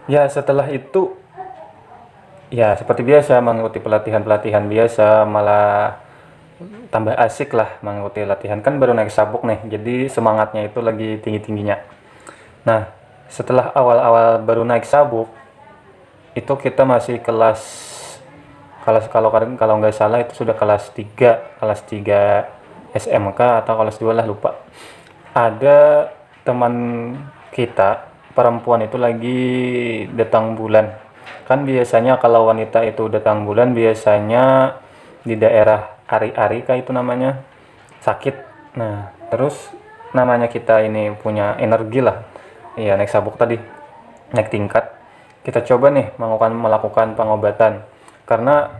Ya setelah itu, ya seperti biasa mengikuti pelatihan-pelatihan biasa, malah tambah asik lah mengikuti latihan, kan baru naik sabuk nih, jadi semangatnya itu lagi tinggi-tingginya. Nah, setelah awal-awal baru naik sabuk, itu kita masih kelas, kalau kalau kalau nggak salah itu sudah kelas 3 SMK atau kelas 2 lah, lupa. Ada teman kita perempuan itu lagi datang bulan. Kan biasanya kalau wanita itu datang bulan biasanya di daerah ari-ari kah itu namanya, sakit. Nah, terus namanya kita ini punya energi lah. Iya, naik sabuk tadi, naik tingkat. Kita coba nih melakukan pengobatan. Karena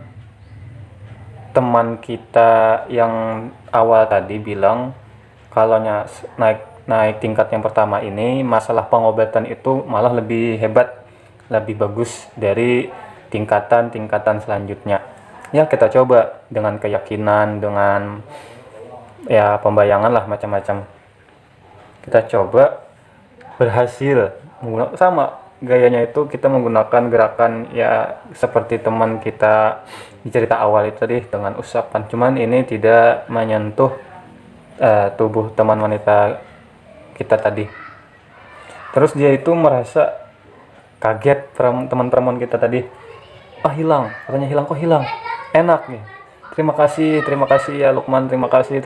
teman kita yang awal tadi bilang kalau naik naik tingkat yang pertama ini masalah pengobatan itu malah lebih hebat, lebih bagus dari tingkatan-tingkatan selanjutnya. Ya kita coba dengan keyakinan, dengan ya pembayangan lah macam-macam. Kita coba, berhasil. Sama gayanya itu kita menggunakan gerakan ya seperti teman kita di cerita awal itu tadi dengan usapan, cuman ini tidak menyentuh tubuh teman wanita kita tadi. Terus dia itu merasa kaget, teman perempuan kita tadi, ah hilang, katanya hilang, kok hilang, enak nih, terima kasih ya Lukman, terima kasih.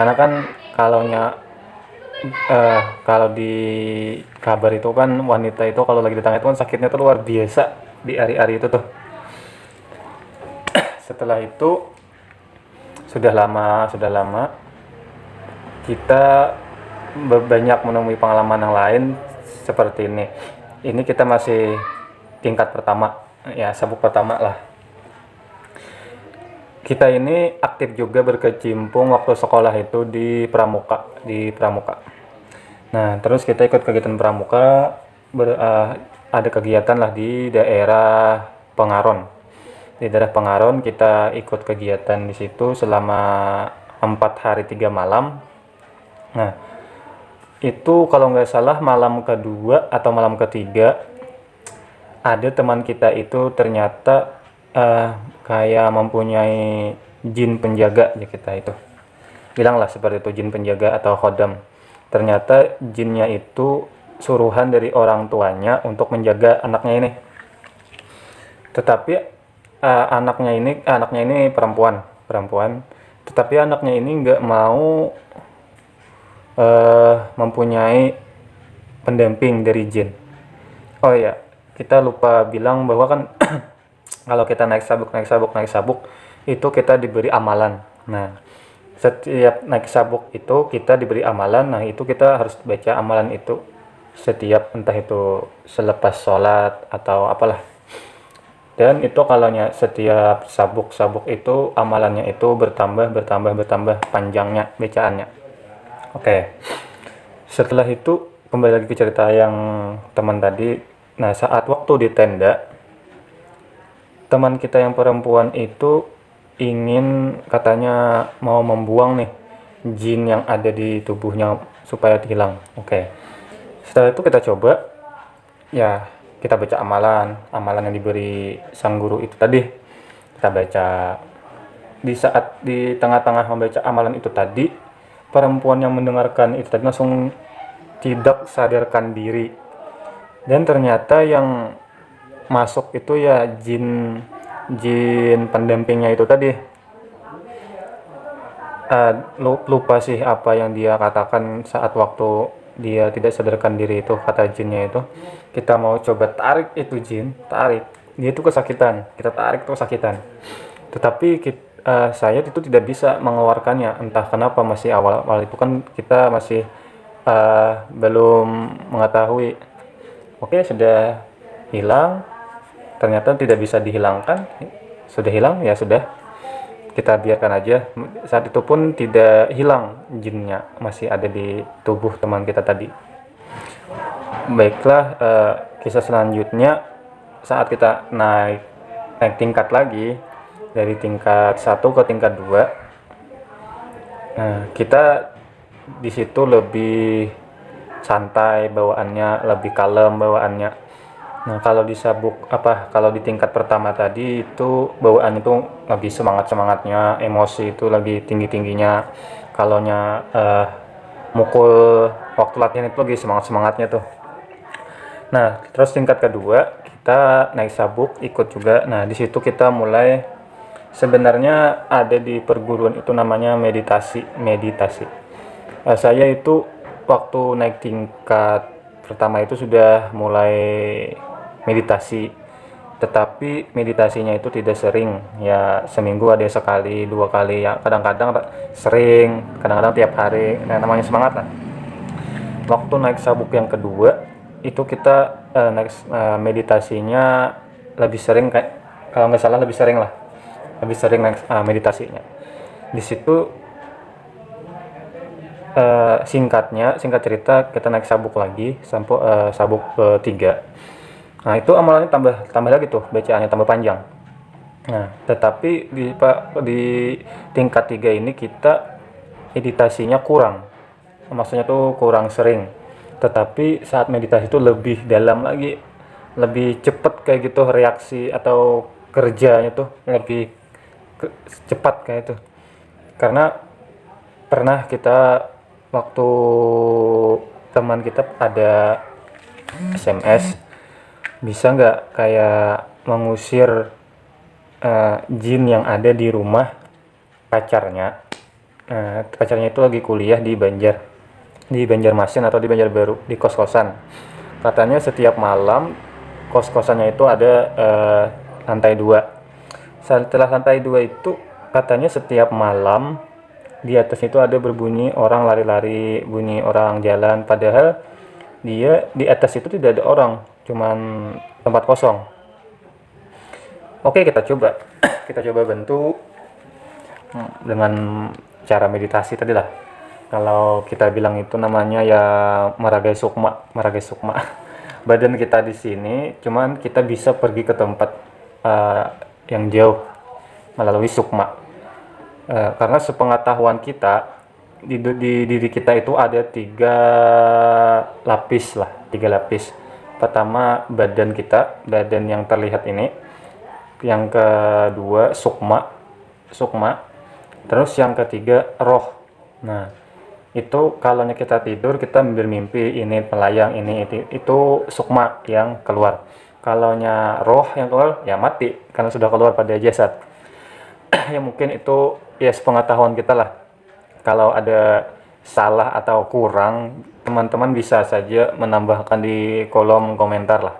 Karena kan kalau kalau di kabar itu kan wanita itu kalau lagi ditangani itu kan sakitnya tuh luar biasa di hari-hari itu tuh. Setelah itu sudah lama kita banyak menemui pengalaman yang lain seperti ini. Ini kita masih tingkat pertama, ya sabuk pertama lah. Kita ini aktif juga berkecimpung waktu sekolah itu di Pramuka. Nah, terus kita ikut kegiatan Pramuka, ada kegiatan lah di daerah Pengaron. Di daerah Pengaron kita ikut kegiatan di situ selama 4 hari 3 malam. Nah, itu kalau nggak salah malam kedua atau malam ketiga, ada teman kita itu ternyata kayak mempunyai jin penjaga ya, kita itu bilanglah seperti itu, jin penjaga atau khodam. Ternyata jinnya itu suruhan dari orang tuanya untuk menjaga anaknya ini. Tetapi anaknya ini perempuan. Tetapi anaknya ini nggak mau mempunyai pendamping dari jin. Oh ya, kita lupa bilang bahwa kan kalau kita naik sabuk itu kita diberi amalan. Nah, setiap naik sabuk itu kita diberi amalan. Nah, itu kita harus baca amalan itu setiap, entah itu selepas sholat atau apalah. Dan itu kalau setiap sabuk itu amalannya itu bertambah panjangnya bacaannya. Oke. Setelah itu kembali lagi ke cerita yang teman tadi. Nah, saat waktu di tenda, teman kita yang perempuan itu ingin, katanya mau membuang nih jin yang ada di tubuhnya supaya hilang. Oke. Setelah itu kita coba, ya kita baca amalan yang diberi sang guru itu tadi. Kita baca. Di tengah-tengah membaca amalan itu tadi, perempuan yang mendengarkan itu tadi langsung tidak sadarkan diri. Dan ternyata yang masuk itu ya jin pendampingnya itu tadi. Lupa sih apa yang dia katakan saat waktu dia tidak sadarkan diri itu, kata jinnya itu, kita mau coba tarik itu jin, dia itu kesakitan, kita tarik itu kesakitan. Tetapi saya itu tidak bisa mengeluarkannya, entah kenapa, masih awal-awal itu kan kita masih belum mengetahui. Oke, sudah hilang, ternyata tidak bisa dihilangkan, sudah hilang ya sudah, kita biarkan aja. Saat itu pun tidak hilang jinnya, masih ada di tubuh teman kita tadi. Baiklah, kisah selanjutnya saat kita naik tingkat lagi dari tingkat 1 ke tingkat 2. Nah, kita di situ lebih santai bawaannya, lebih kalem bawaannya. Nah, kalau di sabuk apa, kalau di tingkat pertama tadi itu bawaan itu lagi semangat-semangatnya, emosi itu lagi tinggi-tingginya. Kalaunya mukul waktu latihan itu lagi semangat-semangatnya tuh. Nah, terus tingkat kedua kita naik sabuk ikut juga. Nah, di situ kita mulai sebenarnya ada di perguruan itu namanya meditasi. Saya itu waktu naik tingkat pertama itu sudah mulai meditasi, tetapi meditasinya itu tidak sering, ya seminggu ada sekali, 2 kali, ya kadang-kadang sering, kadang-kadang tiap hari, nah namanya semangat lah. Waktu naik sabuk yang kedua, itu kita naik meditasinya lebih sering, kayak kalau nggak salah lebih sering lah, lebih sering naik meditasinya. Di situ singkat cerita kita naik sabuk lagi sampai sabuk ketiga. Nah itu amalannya tambah lagi tuh, bacaannya tambah panjang. Nah tetapi di tingkat 3 ini kita meditasinya kurang, maksudnya tuh kurang sering, tetapi saat meditasi itu lebih dalam lagi, lebih cepet kayak gitu reaksi atau kerjanya tuh lebih cepat kayak itu. Karena pernah kita waktu teman kita ada SMS, bisa nggak kayak mengusir jin yang ada di rumah pacarnya. Pacarnya itu lagi kuliah di Banjarmasin atau di Banjarbaru, di kos-kosan. Katanya setiap malam kos-kosannya itu ada lantai 2. Setelah lantai 2 itu katanya setiap malam di atas itu ada berbunyi orang lari-lari, bunyi orang jalan, padahal dia di atas itu tidak ada orang, cuman tempat kosong. Oke, kita coba kita coba bantu dengan cara meditasi tadi lah. Kalau kita bilang itu namanya ya maragai sukma. Badan kita di sini, cuman kita bisa pergi ke tempat yang jauh melalui sukma. Karena sepengetahuan kita di diri kita itu ada 3 lapis lah, 3 lapis. Pertama badan kita, badan yang terlihat ini. Yang kedua sukma. Terus yang ketiga roh. Nah itu kalau kita tidur kita bermimpi ini pelayang, ini itu sukma yang keluar. Kalaunya roh yang keluar ya mati karena sudah keluar pada jasad. Ya mungkin itu ya sepengetahuan kita lah. Kalau ada salah atau kurang, teman-teman bisa saja menambahkan di kolom komentar lah.